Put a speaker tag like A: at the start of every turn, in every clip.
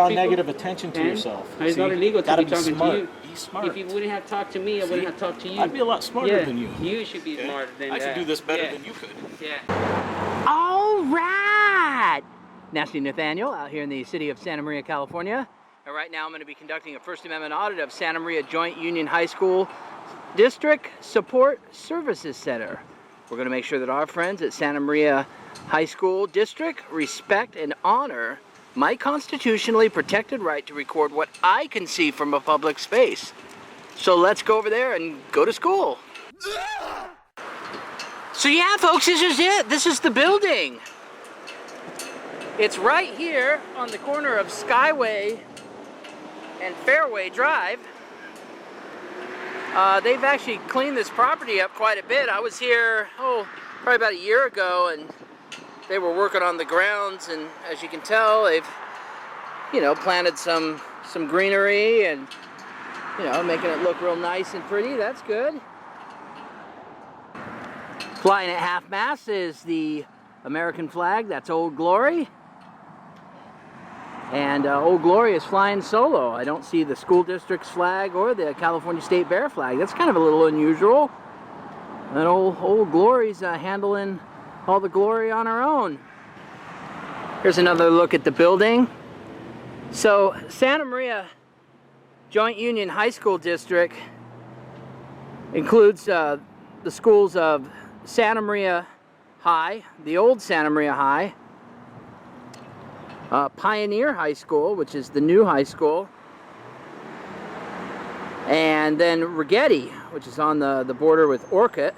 A: draw negative attention to yourself.
B: It's not illegal to be talking to you.
A: Be smart.
B: If you wouldn't have talked to me, I wouldn't have talked to you.
A: I'd be a lot smarter than you.
B: You should be smarter than
A: I could do this better than you could.
B: Yeah. All right. Nasty Nathaniel out here in the city of Santa Maria, California. And right now I'm going to be conducting a First Amendment audit of Santa Maria Joint Union High School District Support Services Center. We're going to make sure that our friends at Santa Maria High School District respect and honor my constitutionally protected right to record what I can see from a public space. So let's go over there and go to school. So yeah, folks, this is it. This is the building. It's right here on the corner of Skyway and Fairway Drive. They've actually cleaned this property up quite a bit. I was here, probably about a year ago, and they were working on the grounds, and as you can tell, they've, planted some greenery and, making it look real nice and pretty. That's good. Flying at half-mast is the American flag. That's Old Glory. And Old Glory is flying solo. I don't see the school district's flag or the California State Bear flag. That's kind of a little unusual. And Old Glory's handling all the glory on her own. Here's another look at the building. So Santa Maria Joint Union High School District includes the schools of Santa Maria High, the old Santa Maria High, Pioneer High School, which is the new high school, and then Rigetti, which is on the border with Orcutt,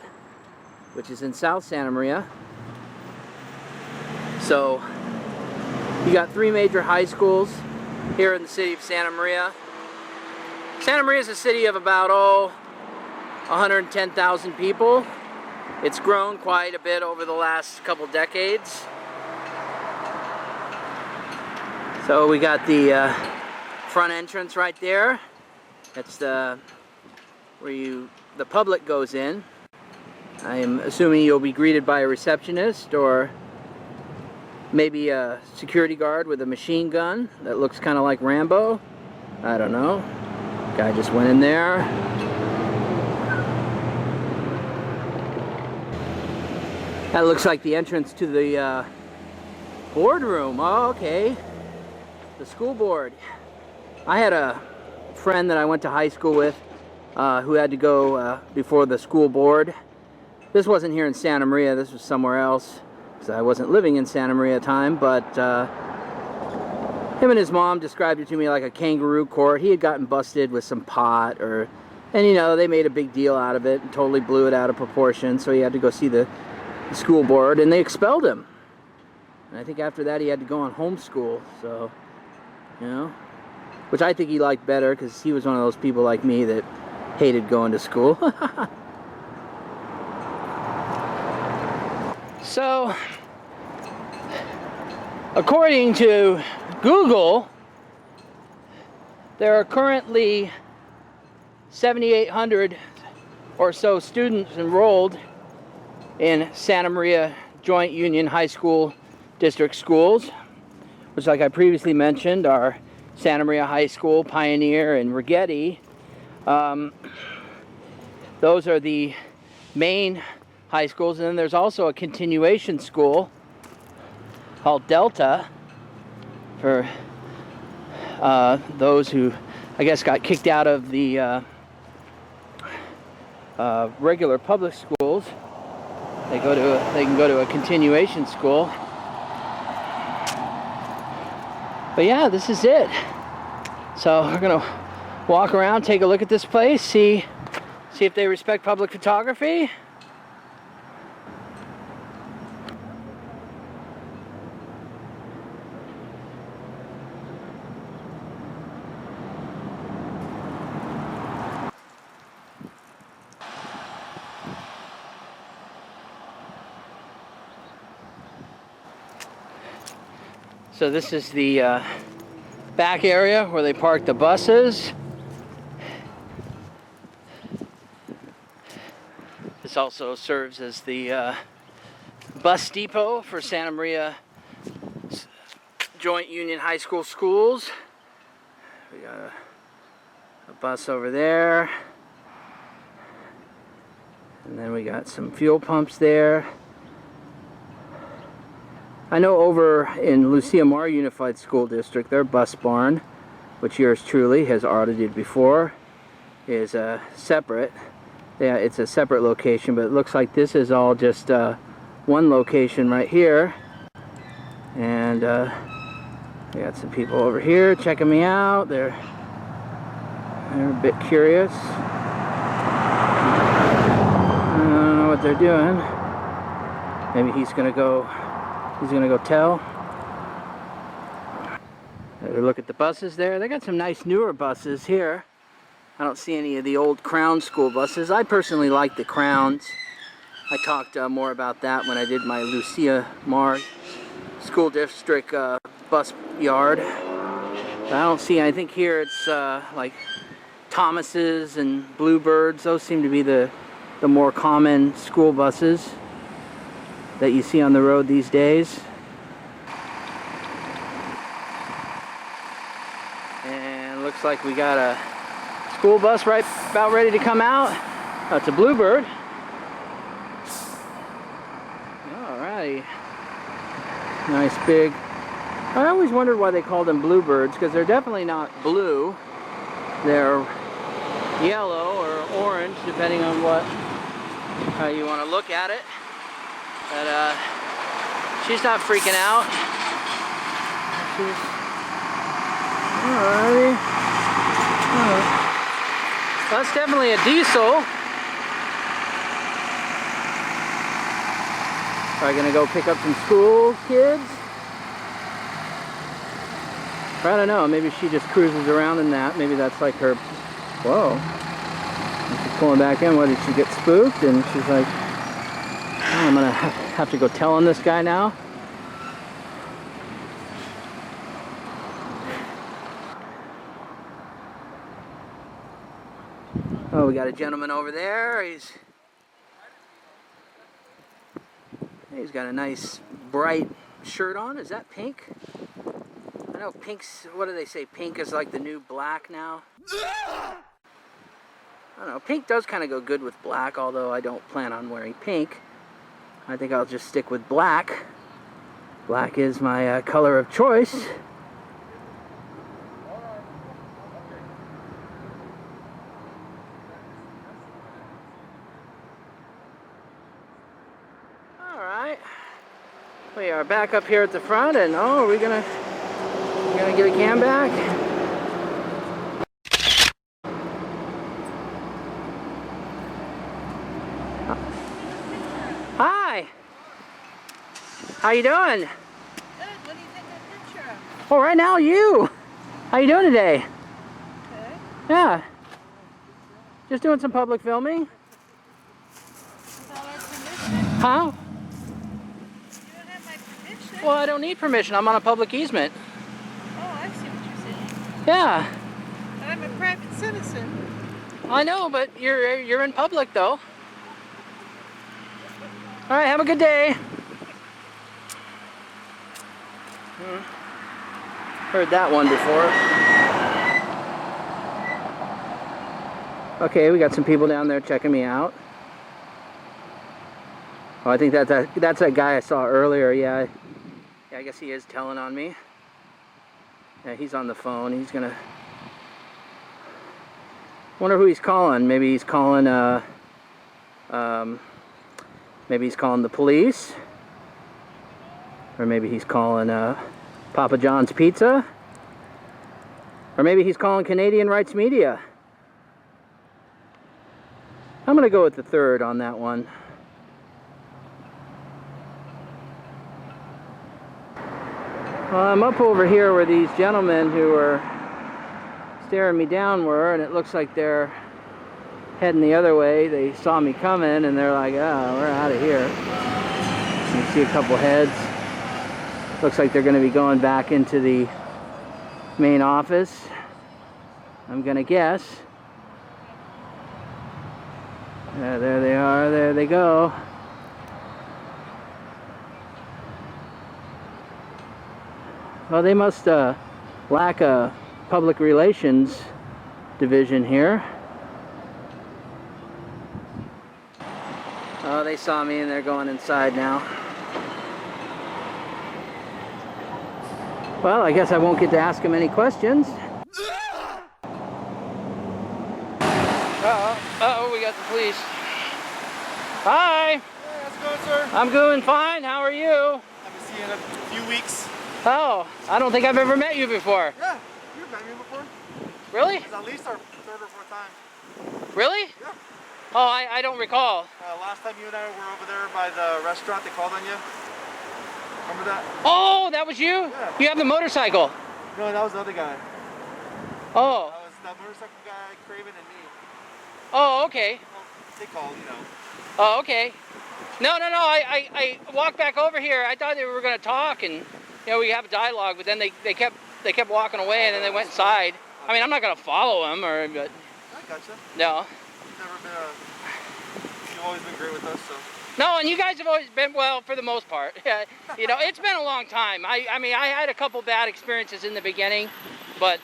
B: which is in South Santa Maria. So you got 3 major high schools here in the city of Santa Maria. Santa Maria is a city of about 110,000 people. It's grown quite a bit over the last couple decades. So we got the front entrance right there. That's where the public goes in. I am assuming you'll be greeted by a receptionist or maybe a security guard with a machine gun that looks kind of like Rambo. I don't know. Guy just went in there. That looks like the entrance to the boardroom. Oh, okay. The school board. I had a friend that I went to high school with who had to go before the school board. This wasn't here in Santa Maria, this was somewhere else, because I wasn't living in Santa Maria at the time, but him and his mom described it to me like a kangaroo court. He had gotten busted with some pot, and they made a big deal out of it and totally blew it out of proportion, so he had to go see the school board, and they expelled him. And I think after that he had to go on homeschool, so, which I think he liked better, because he was one of those people like me that hated going to school. So, according to Google, there are currently 7,800 or so students enrolled in Santa Maria Joint Union High School District schools, which, like I previously mentioned, are Santa Maria High School, Pioneer, and Rigetti. Those are the main high schools, and then there's also a continuation school called Delta for those who, I guess, got kicked out of the regular public schools. They can go to a continuation school. But yeah, this is it. So we're gonna walk around, take a look at this place, see if they respect public photography. So this is the back area where they park the buses. This also serves as the bus depot for Santa Maria Joint Union High School schools. a bus over there. And then we got some fuel pumps there. I know over in Lucia Mar Unified School District, their bus barn, which yours truly has audited before, is separate. Yeah, it's a separate location, but it looks like this is all just one location right here. And we got some people over here checking me out. They're a bit curious. I don't know what they're doing. Maybe he's gonna go tell. Look at the buses there. They got some nice newer buses here. I don't see any of the old Crown school buses. I personally like the Crowns. I talked more about that when I did my Lucia Mar School District bus yard. But I don't see, I think here it's like Thomas's and Bluebirds. Those seem to be the more common school buses that you see on the road these days. And looks like we got a school bus right about ready to come out. That's a Bluebird. Alrighty. Nice big. I always wondered why they called them Bluebirds, because they're definitely not blue. They're yellow or orange, depending on how you want to look at it. But she's not freaking out. Alrighty. That's definitely a diesel. Probably gonna go pick up some school kids. Or I don't know, maybe she just cruises around in that. Maybe that's like her, whoa. And she's pulling back in. What, did she get spooked? And she's like, oh, I'm gonna have to go tell on this guy now. Oh, we got a gentleman over there. He's got a nice bright shirt on. Is that pink? I know pink's, what do they say? Pink is like the new black now. I don't know. Pink does kind of go good with black, although I don't plan on wearing pink. I think I'll just stick with black. Black is my color of choice. We are back up here at the front, and oh, are we gonna get a cam back? Hi. How you doing?
C: Good. What do you think of the picture of?
B: Well, right now, you. How you doing today?
C: Okay.
B: Yeah. Just doing some public filming.
C: Without our permission?
B: Huh?
C: You don't have my permission?
B: Well, I don't need permission. I'm on a public easement.
C: Oh, I see what you're saying.
B: Yeah.
C: But I'm a private citizen.
B: I know, but you're in public though. All right, have a good day. Heard that one before. Okay, we got some people down there checking me out. Oh, I think that's that guy I saw earlier. Yeah, I guess he is telling on me. Yeah, he's on the phone. He's gonna. Wonder who he's calling. Maybe he's calling. Maybe he's calling the police. Or maybe he's calling Papa John's Pizza. Or maybe he's calling Canadian Rights Media. I'm gonna go with the third on that one. Well, I'm up over here where these gentlemen who are staring me down were, and it looks like they're heading the other way. They saw me coming and they're like, oh, we're out of here. You see a couple heads. Looks like they're going to be going back into the main office, I'm going to guess. There they are, there they go. Well, they must lack a public relations division here. Oh, they saw me and they're going inside now. Well, I guess I won't get to ask them any questions. Uh-oh, we got the police. Hi!
D: Hey, how's it going, sir?
B: I'm doing fine, how are you?
D: Haven't seen you in a few weeks.
B: Oh, I don't think I've ever met you before.
D: Yeah, you've met me before.
B: Really?
D: It's at least our third or fourth time.
B: Really?
D: Yeah.
B: Oh, I don't recall.
D: Last time you and I were over there by the restaurant, they called on you. Remember that?
B: Oh, that was you?
D: Yeah.
B: You have the motorcycle.
D: No, that was the other guy.
B: Oh.
D: That was that motorcycle guy, Craven, and me.
B: Oh, okay.
D: Well, they called, you know.
B: Oh, okay. No, I walked back over here. I thought they were going to talk and, you know, we have a dialogue, but then they kept walking away and then they went inside. I mean, I'm not going to follow them, but
D: I gotcha.
B: no.
D: You've never been you've always been great with us, so.
B: No, and you guys have always been, well, for the most part. You know, it's been a long time. I mean, I had a couple bad experiences in the beginning, but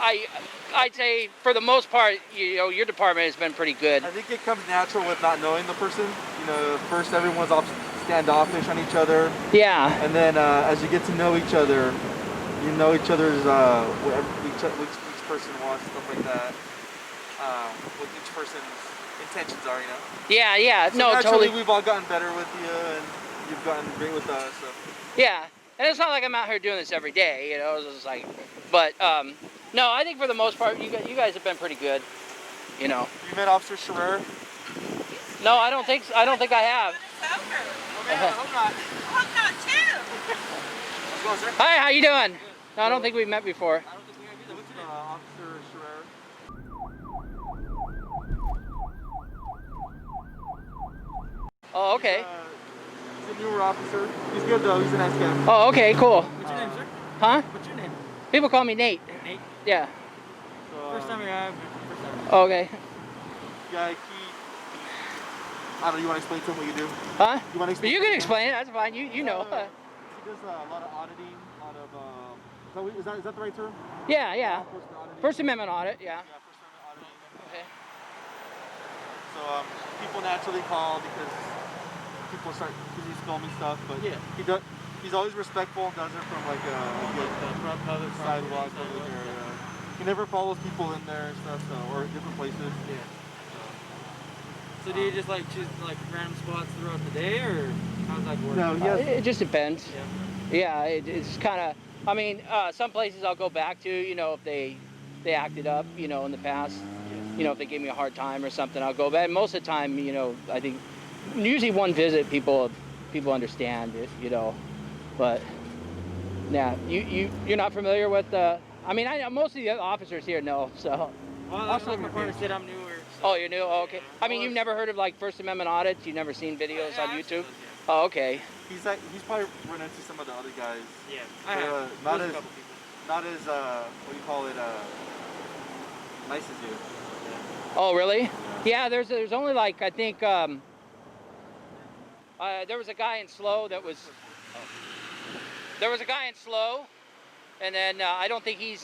B: I'd say for the most part, you know, your department has been pretty good.
D: I think it comes natural with not knowing the person. You know, first everyone's standoffish on each other.
B: Yeah.
D: And then as you get to know each other, you know each other's what each person wants, stuff like that. What each person's intentions are, you know.
B: Yeah.
D: So
B: No,
D: naturally,
B: totally.
D: we've all gotten better with you, and you've gotten great with us. So.
B: Yeah, and it's not like I'm out here doing this every day, you know. It's just like, but no, I think for the most part, you guys have been pretty good, you know.
D: You met Officer Scherer?
B: No, I don't think I have.
D: Okay, I hope not.
C: Hope not too.
D: Let's go, sir.
B: Hi, how you doing? No, I don't think we've met before.
D: I don't think we have either. What's your name? Officer Scherer.
B: Oh, okay.
D: He's a newer officer. He's good though. He's a nice guy.
B: Oh, okay, cool.
E: What's your name, sir?
B: Huh?
E: What's your name?
B: People call me Nate.
E: Nate.
B: Yeah.
D: So,
E: First time you're out. First time.
B: Oh, okay.
D: Yeah, I don't know. You want to explain to him what you do?
B: Huh?
D: You want to explain?
B: You can explain it. That's fine. You know.
D: He does a lot of auditing, a lot of. Is that the right term?
B: Yeah.
D: Law enforcement auditing.
B: First Amendment audit. Yeah.
D: Yeah, First Amendment auditing.
B: Okay.
D: So people naturally call because people start because he's filming stuff, but
E: Yeah.
D: he's always respectful and does it from like a
E: Public
D: sidewalk over there. He never follows people in there and stuff, or different places.
E: Yeah. So do you just like choose like random spots throughout the day, or how does that work?
D: No, he has.
B: It just depends.
E: Yeah.
B: Yeah, it's kind of. I mean, some places I'll go back to. You know, if they acted up, you know, in the past. You know, if they give me a hard time or something, I'll go back. Most of the time, you know, I think usually one visit, people understand it, you know. But yeah, you're not familiar with the. I mean, I know most of the officers here know. So.
E: Well,
D: I'll
E: that's
D: show
E: like
D: you
E: my
D: a
E: partner
D: page.
E: said I'm newer. So.
B: Oh, you're new. Oh, okay.
E: Yeah.
B: I mean, you've never heard of like First Amendment audits. You've never seen videos
E: Yeah,
B: on
E: I've seen
B: YouTube.
E: those, yeah.
B: Oh, okay.
D: He's probably run into some of the other guys.
E: Yeah. I
D: They're,
E: have.
D: not
E: There's
D: as
E: a couple people.
D: not as what do you call it? Nice as you.
B: Oh, really? Yeah. There's only like I think there was a guy in Slow that was. There was a guy in Slow, and then I don't think he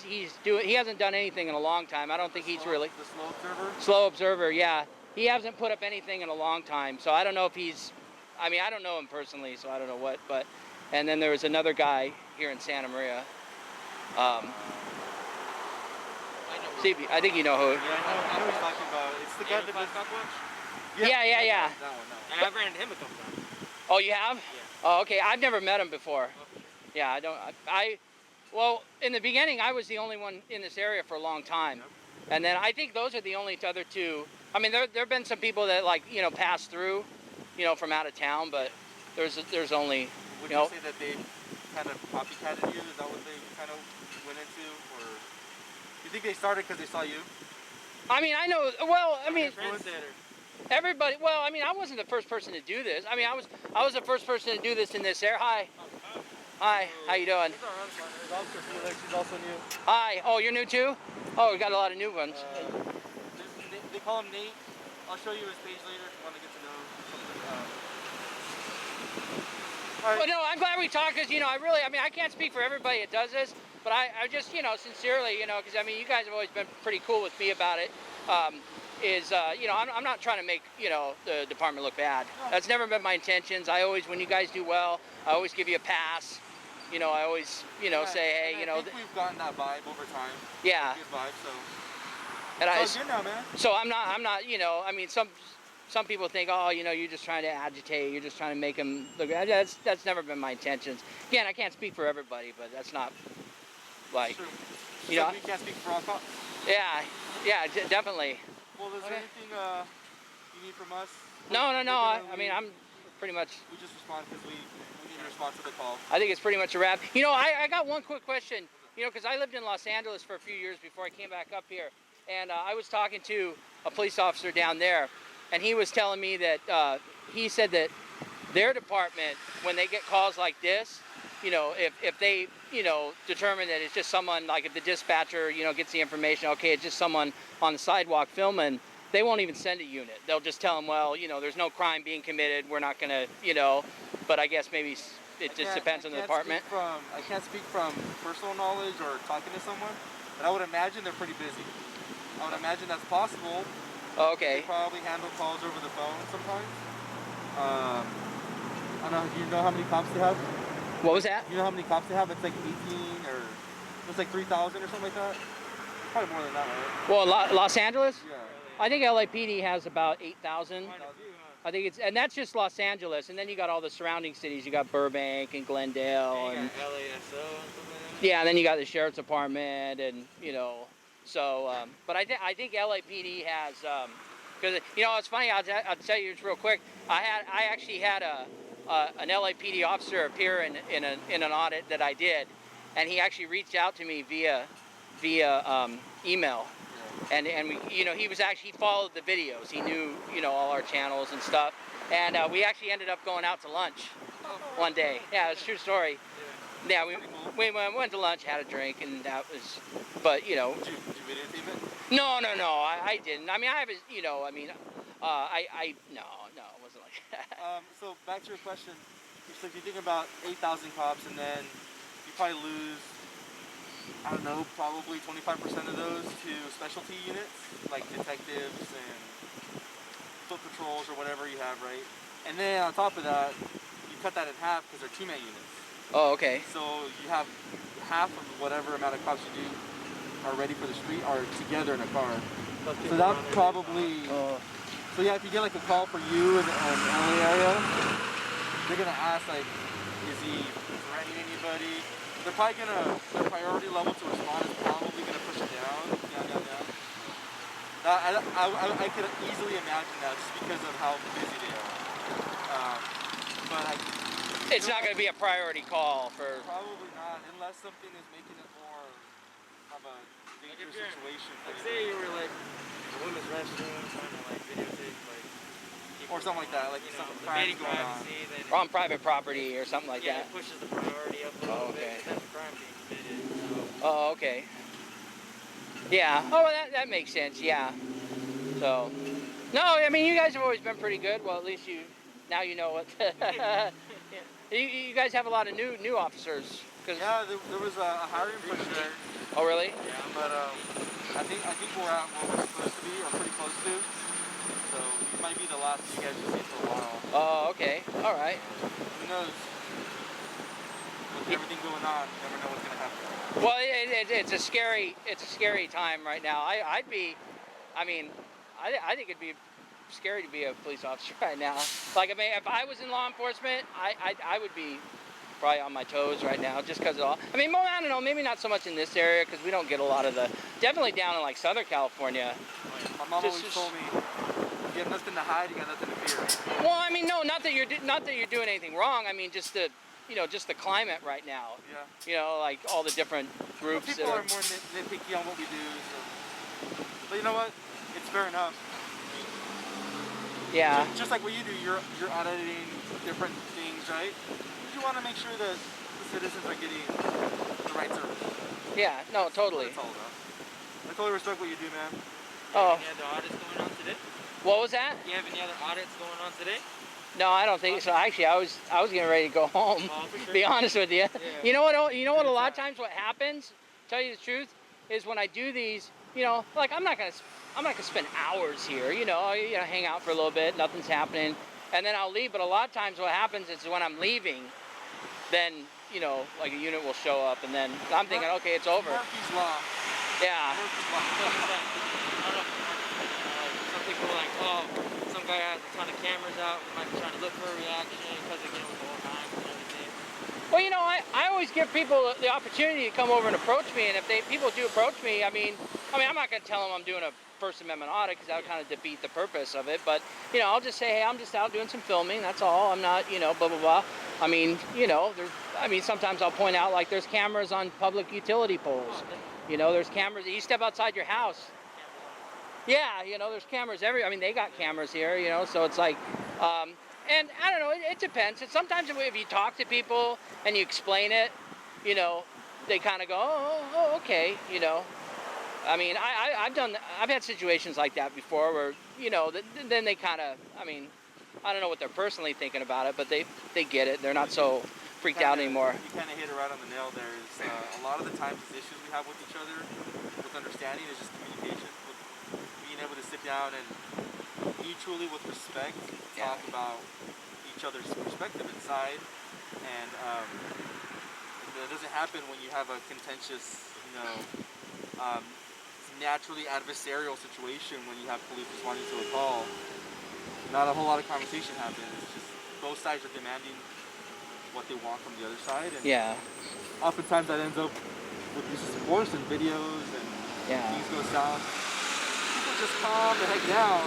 B: hasn't done anything in a long time. I don't think he's really.
D: The slow observer.
B: Slow Observer, yeah. He hasn't put up anything in a long time, so I don't know if he's. I mean, I don't know him personally, so I don't know what. But, and then there was another guy here in Santa Maria. Steve, I think you know who.
D: Yeah, I know what he's talking about. It's the guy that does.
B: Yeah.
D: That one.
E: And I've ran into him a couple times.
B: Oh, you have?
E: Yeah.
B: Oh, okay. I've never met him before. Yeah, I don't. Well, in the beginning, I was the only one in this area for a long time, and then I think those are the only other two. I mean, there've been some people that like pass through, from out of town, but there's only.
D: Would you say that they kind of copycatted you? Is that what they kind of went into, or you think they started because they saw you?
B: I mean, I know. Well, I mean,
E: Trendsetter.
B: everybody. Well, I mean, I wasn't the first person to do this. I mean, I was the first person to do this in this area. Hi, how you doing?
D: There's Officer Felix. He's also new.
B: Hi. Oh, you're new too? Oh, we got a lot of new ones.
D: They call him Nate. I'll show you his page later if you want to get to know something. All right.
B: Well, no, I'm glad we talked because I mean, I can't speak for everybody that does this, But I just, you know, sincerely, you know, because I mean, you guys have always been pretty cool with me about it. You know, I'm not trying to make, you know, the department look bad. That's never been my intentions. I always, when you guys do well, I always give you a pass. You know, I always, you know, say, hey, you know.
D: I think we've gotten that vibe over time.
B: Yeah.
D: Good vibe, so.
B: And
D: It's all good now, man.
B: So I'm not, you know, I mean, some people think, oh, you know, you're just trying to agitate, you're just trying to make them look. That's never been my intentions. Again, I can't speak for everybody, but that's not like, you know.
D: We can't speak for all cops.
B: Yeah, definitely.
D: Well, is there anything you need from us?
B: No. I mean, I'm pretty much.
D: We just respond because we need to respond to the call.
B: I think it's pretty much a wrap. You know, I got one quick question. You know, because I lived in Los Angeles for a few years before I came back up here, and I was talking to a police officer down there, and he was telling me that he said that their department, when they get calls like this, you know, if they, you know, determine that it's just someone, like if the dispatcher, you know, gets the information, okay, it's just someone on the sidewalk filming, they won't even send a unit. They'll just tell them, well, you know, there's no crime being committed, we're not gonna, you know, but I guess maybe it just depends on the department.
D: I can't speak from personal knowledge or talking to someone, but I would imagine they're pretty busy. I would imagine that's possible.
B: Oh, okay.
D: They probably handle calls over the phone sometimes. I don't know, do you know how many cops they have?
B: What was that?
D: You know how many cops they have? It's like 18 or it's like 3,000 or something like that. Probably more than that, right?
B: Well, Los Angeles?
D: Yeah.
B: I think LAPD has about 8,000. I think it's, and that's just Los Angeles, and then you got all the surrounding cities. You got Burbank and Glendale, and
E: LASO and stuff like that.
B: yeah, and then you got the sheriff's department, and you know, so. But I think LAPD has, because you know, it's funny. I'll tell you just real quick. I actually had an LAPD officer appear in an audit that I did, and he actually reached out to me via email. And we, you know, he followed the videos. He knew, you know, all our channels and stuff. And we actually ended up going out to lunch one day. Yeah, it's a true story. Yeah, we went to lunch, had a drink, and that was, but, you know.
D: Did you videotape it?
B: No, I didn't. I mean, I have, you know, I mean, no, it wasn't like that.
D: So back to your question. So if you think about 8,000 cops and then you probably lose, I don't know, probably 25% of those to specialty units, like detectives and foot patrols or whatever you have, right? And then on top of that, you cut that in half because they're two-man units.
B: Oh, okay.
D: So you have half of whatever amount of cops you do are ready for the street are together in a car. So that probably, so yeah, if you get like a call for you in the LA area, they're gonna ask like, is he threatening anybody? They're probably gonna, their priority level to respond is probably gonna push it down. I could easily imagine that just because of how busy they are. But
B: it's not gonna be a priority call for.
D: Probably not, unless something is making it more of a dangerous situation.
E: Like say you were like a women's restroom trying to like videotape like.
D: Or something like that, like
E: you know,
D: something
E: the
D: crime
E: main
D: going on.
E: privacy, then
B: Or on private property or something like
E: yeah,
B: that.
E: it pushes the priority up a little
B: okay.
E: bit. That's a crime being committed. So.
B: Oh, okay. Yeah. Oh, well, that makes sense. Yeah. So, no, I mean, you guys have always been pretty good. Well, at least now you know what. You guys have a lot of new officers.
D: Yeah, there was a hiring push there.
B: Oh, really?
D: Yeah, but I think we're at where we're supposed to be, or pretty close to. So these might be the last you guys will see for a while.
B: Oh, okay. All right.
D: Who knows? With everything going on, you never know what's gonna happen.
B: Well, it's a scary time right now. I think it'd be scary to be a police officer right now. Like, I mean, if I was in law enforcement, I would be probably on my toes right now, just because of all. I mean, I don't know, maybe not so much in this area because we don't get a lot of definitely down in like Southern California.
D: My mom always told me, you have nothing to hide, you got nothing to fear.
B: Well, I mean, no, not that you're doing anything wrong. I mean, just the climate right now.
D: Yeah.
B: You know, like all the different groups.
D: Well, people are more nitpicky on what we do. So. But you know what? It's fair enough.
B: Yeah.
D: Just like what you do, you're auditing different things, right? You want to make sure that the citizens are getting the right service.
B: Yeah. No, totally.
D: That's all about. I totally respect what you do, man.
B: Oh.
E: Any other audits going on today?
B: What was that?
E: You have any other audits going on today?
B: No, I don't think so. Actually, I was getting ready to go home.
E: Oh, for
B: To
E: sure.
B: be honest with you.
E: Yeah.
B: You know what? You know what? A lot of
E: Anytime.
B: times, what happens? Tell you the truth, is when I do these. Like I'm not gonna spend hours here. Hang out for a little bit. Nothing's happening, and then I'll leave. But a lot of times, what happens is when I'm leaving, then like a unit will show up, and then I'm thinking, okay, it's over.
D: Murphy's Law.
B: Yeah.
D: Murphy's Law.
E: I don't know. Some people are like, oh, some guy has a ton of cameras out. We might be trying to look for a reaction because with the whole time and everything.
B: Well, I always give people the opportunity to come over and approach me, and if people do approach me, I mean, I'm not going to tell them I'm doing a First Amendment audit because that would kind of defeat the purpose of it. But I'll just say, hey, I'm just out doing some filming. That's all. I'm not, blah blah blah. I mean, sometimes I'll point out like there's cameras on public utility poles. There's cameras. You step outside your house. Yeah, there's cameras they got cameras here, so it's like, and I don't know, it depends. And sometimes if you talk to people and you explain it, they kind of go, oh, okay, I've had situations like that before where, then they kind of, I don't know what they're personally thinking about it, but they get it. They're not so freaked out anymore.
D: You kind of hit it right on the nail there. A lot of the times the issues we have with each other, with understanding, is just communication. Being able to sit down and mutually, with respect, talk about each other's perspective inside, and that doesn't happen when you have a contentious, naturally adversarial situation. When you have police responding to a call, not a whole lot of conversation happens. It's just both sides are demanding what they want from the other side, and oftentimes that ends up with use of force and videos, and things go south. People just calm the heck down,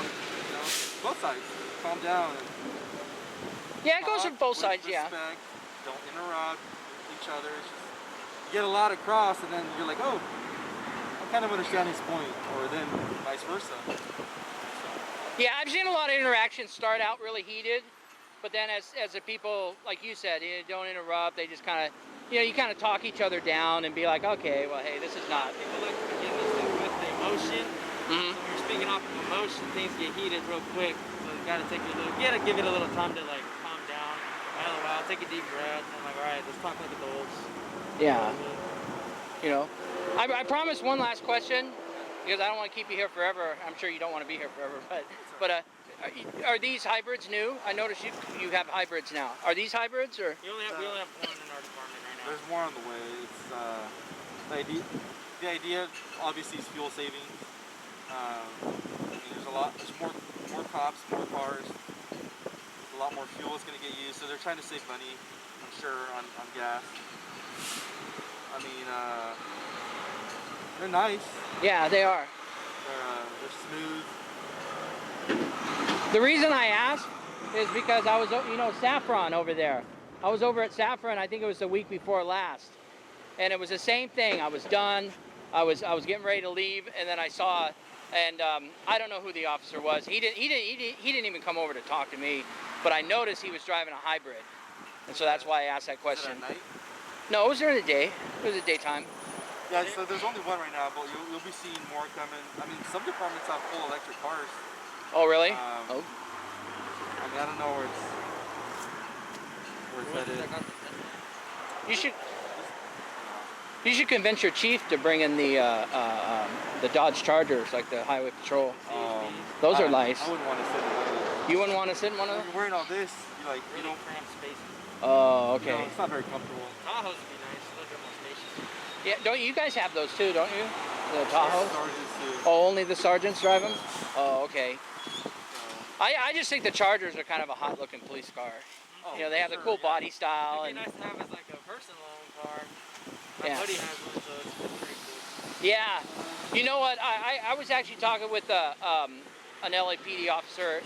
D: both sides calm down. And
B: it goes from both sides.
D: Respect, don't interrupt each other. It's just, you get a lot across, and then you're like, oh, I kind of understand his point, or then vice versa.
B: Yeah, I've seen a lot of interactions start out really heated, but then as the people, like you said, don't interrupt. They just kind of, you kind of talk each other down and be like, okay, well, hey, this is not.
E: People like to begin this stuff with the emotion.
B: Mm-hmm.
E: So when you're speaking off of emotion, things get heated real quick. So you gotta give it a little time to like calm down. I'll take a deep breath. And I'm like, all right, let's talk like adults.
B: Yeah. I promise one last question, because I don't want to keep you here forever. I'm sure you don't want to be here forever, but are these hybrids new? I noticed you have hybrids now. Are these hybrids or?
E: We only have one in our department right now.
D: There's more on the way. It's the idea obviously is fuel saving. There's more cops, more cars. A lot more fuel is going to get used, so they're trying to save money, I'm sure, on gas. They're nice.
B: Yeah, they are.
D: They're smooth.
B: The reason I asked is because I was, Saffron over there. I was over at Saffron, I think it was the week before last. And it was the same thing. I was done. I was getting ready to leave, and then I saw, and I don't know who the officer was. He didn't even come over to talk to me, but I noticed he was driving a hybrid. And so that's why I asked that question.
D: Is it at night?
B: No, it was during the day. It was a daytime.
D: Yeah, so there's only one right now, but you'll be seeing more coming. Some departments have full electric cars.
B: Oh, really?
D: I don't know where it's headed.
B: You should convince your chief to bring in the Dodge Chargers, like the highway patrol. Those are nice.
D: I wouldn't want to sit in one of those.
B: You wouldn't want to sit in one of
D: When
B: them?
D: you're wearing all this, you don't
E: cramped spaces.
B: Oh, okay.
D: it's not very comfortable.
E: Tahoes would be nice. Those are more spacious.
B: Yeah, don't you guys have those too, don't you? The Tahoes?
D: Sergeants do.
B: Oh, only the sergeants drive them? Oh, okay.
D: So,
B: I just think the Chargers are kind of a hot-looking police car. They have the cool body style.
E: It'd be
B: And
E: nice to have as like a personal-owned car. My
B: Yeah.
E: buddy has one, so it's pretty cool.
B: yeah, you know what? I was actually talking with an LAPD officer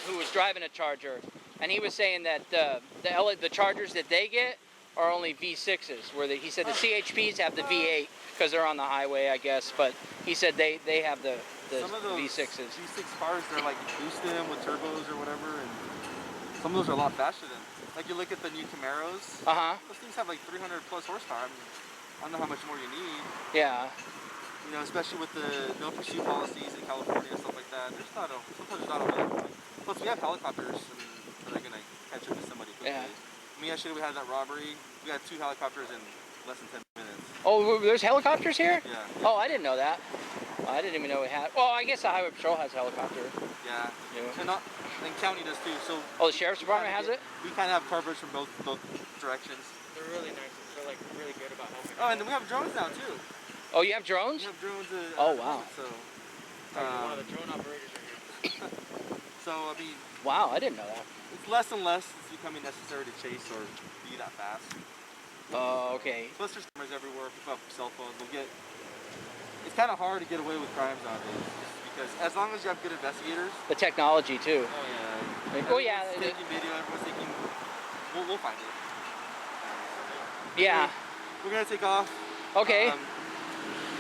B: who was driving a Charger, and he was saying that the Chargers that they get are only V6s. He said the CHPs have the V8 because they're on the highway, I guess. But he said they have the
D: some of those
B: V6s.
D: V6 cars, they're like boosted them with turbos or whatever, and some of those are a lot faster than. Like you look at the new Camaros. Those things have like 300 plus horsepower. I don't know how much more you need.
B: Yeah.
D: Especially with the no pursuit policies in California and stuff like that. Sometimes there's not a whole lot. Plus we have helicopters that are gonna catch up to somebody quickly.
B: Yeah.
D: I mean, yesterday we had that robbery. We had 2 helicopters in less than 10 minutes.
B: Oh, there's helicopters here?
D: Yeah.
B: Oh, I didn't know that. I didn't even know we had. Well, I guess the Highway Patrol has a helicopter.
D: Yeah.
B: Yeah.
D: And county does too. So.
B: Oh, the Sheriff's Department has it?
D: We kind of have coverage from both directions.
E: They're really nice. They're like really good about helping.
D: Oh, and then we have drones now too.
B: Oh, you have drones?
D: We have drones.
B: Oh, wow.
D: So.
E: One of the drone operators are here.
D: So I mean.
B: Wow, I didn't know that.
D: It's less and less. It's becoming necessary to chase or be that fast.
B: Oh, okay.
D: Plus, there's cameras everywhere. People have cell phones. It's kind of hard to get away with crimes nowadays, because as long as you have good investigators.
B: The technology too.
D: Oh yeah.
B: Oh yeah.
D: Everyone's taking video. Everyone's taking. We'll find it.
B: Yeah.
D: We're gonna take off.
B: Okay.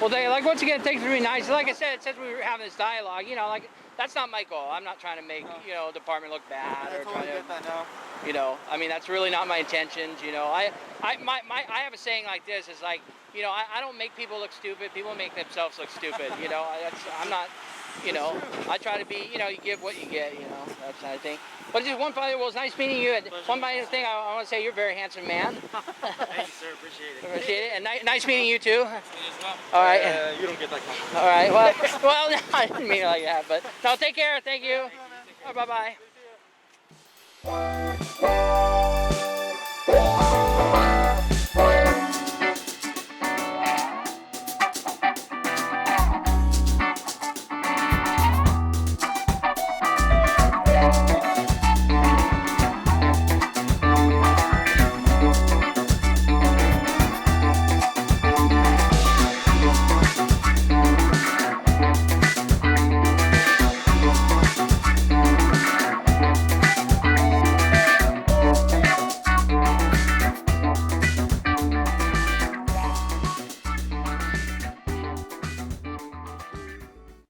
B: Well, once again, thanks for being nice. Like I said, since we were having this dialogue, you know, like that's not my goal. I'm not trying to make the department look bad
D: I
B: or
D: totally
B: trying to.
D: get that now.
B: You know, I mean, that's really not my intentions. You know, I have a saying like this. It's like, you know, I don't make people look stupid. People make themselves look stupid. You know, I'm not. You know, I try to be. You know, you give what you get. You know, that's I think. But just one final. Well, it's nice meeting you. And one final thing, I want to say you're a very handsome man.
E: Thank you, sir. Appreciate it.
B: Appreciate it. And nice meeting you too.
E: Me as well.
B: All right.
D: You don't get that compliment.
B: All right. Well, no, I didn't mean it like that. But no, take care. Thank you. Bye bye.